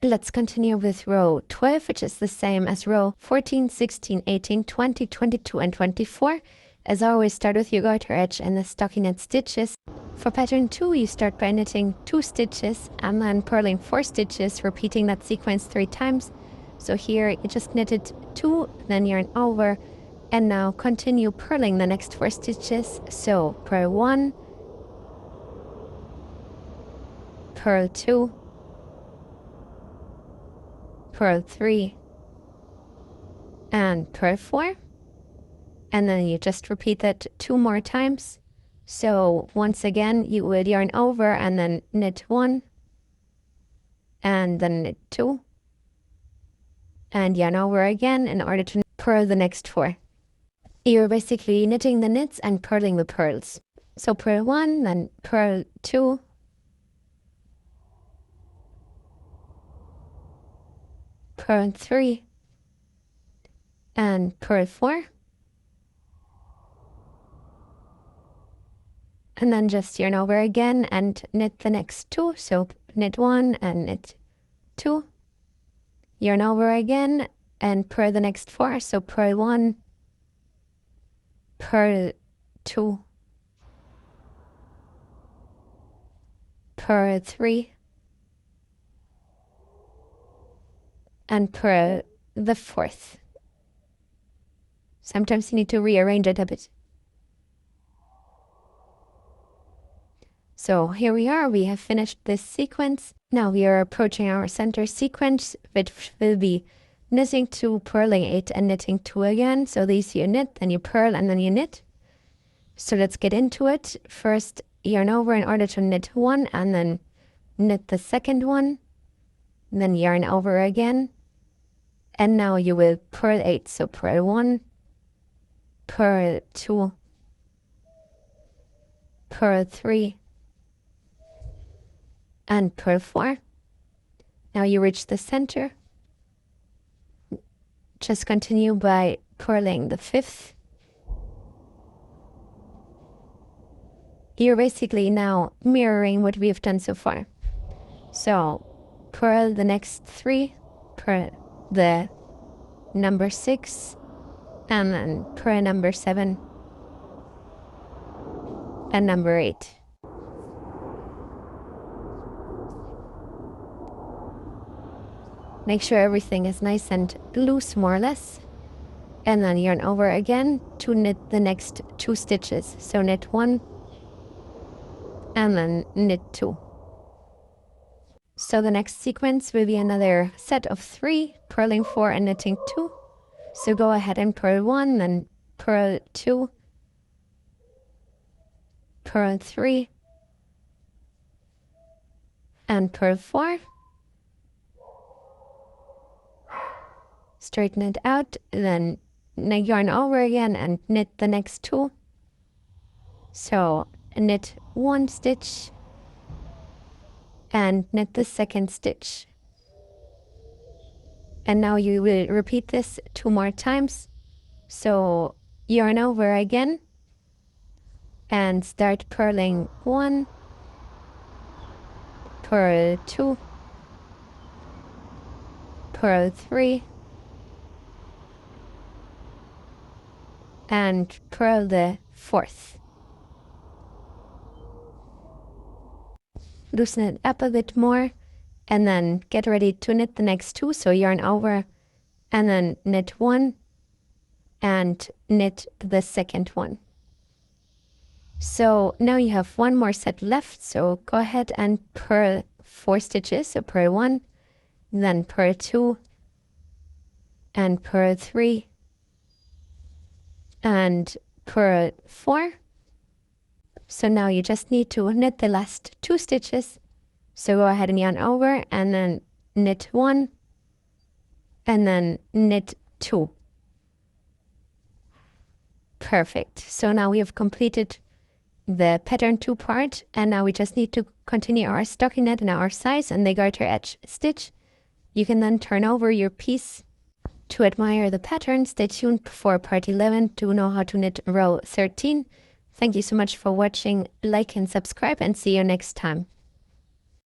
Let's continue with row 12, which is the same as row 14, 16, 18, 20, 22, and 24. As always, start with your garter edge and the stockinette stitches. For pattern 2, you start by knitting 2 stitches and then purling 4 stitches, repeating that sequence 3 times. So here you just knitted 2, then yarn over, and now continue purling the next 4 stitches. So purl 1, purl 2, purl 3, and purl 4. And then you just repeat that 2 more times. So once again, you would yarn over and then knit 1, and then knit 2, and yarn over again in order to purl the next 4. You're basically knitting the knits and purling the purls. So purl 1, then purl 2, purl 3, and purl 4. And then just yarn over again and knit the next 2. So knit 1 and knit 2. Yarn over again and purl the next 4. So purl 1, purl 2, purl 3, and purl the 4th. Sometimes you need to rearrange it a bit. So here we are, we have finished this sequence. Now we are approaching our center sequence, which will be knitting 2, purling 8, and knitting 2 again. So these you knit, then you purl, and then you knit. So let's get into it. First, yarn over in order to knit 1, and then knit the second one. Then yarn over again. And now you will purl 8. So purl 1, purl 2, purl 3, and purl 4. Now you reach the center. Just continue by purling the 5th. You're basically now mirroring what we've done so far. So purl the next 3, purl the number 6, and then purl number 7 and number 8. Make sure everything is nice and loose, more or less. And then yarn over again to knit the next 2 stitches. So knit 1 and then knit 2. So the next sequence will be another set of 3, purling 4 and knitting 2. So go ahead and purl 1, then purl 2, purl 3, and purl 4. Straighten it out, then yarn over again and knit the next 2. So knit 1 stitch and knit the second stitch. And now you will repeat this 2 more times. So yarn over again and start purling 1, purl 2, purl 3, and purl the 4th. Loosen it up a bit more and then get ready to knit the next 2. So yarn over and then knit 1 and knit the second one. So now you have 1 more set left. So go ahead and purl 4 stitches. So purl 1, then purl 2, and purl 3, and purl 4. So now you just need to knit the last 2 stitches. So go ahead and yarn over and then knit 1 and then knit 2. Perfect. So now we have completed the pattern 2 part, and now we just need to continue our stockinette and our size and the garter edge stitch. You can then turn over your piece to admire the pattern. Stay tuned for part 11 to know how to knit row 13. Thank you so much for watching. Like and subscribe, and see you next time.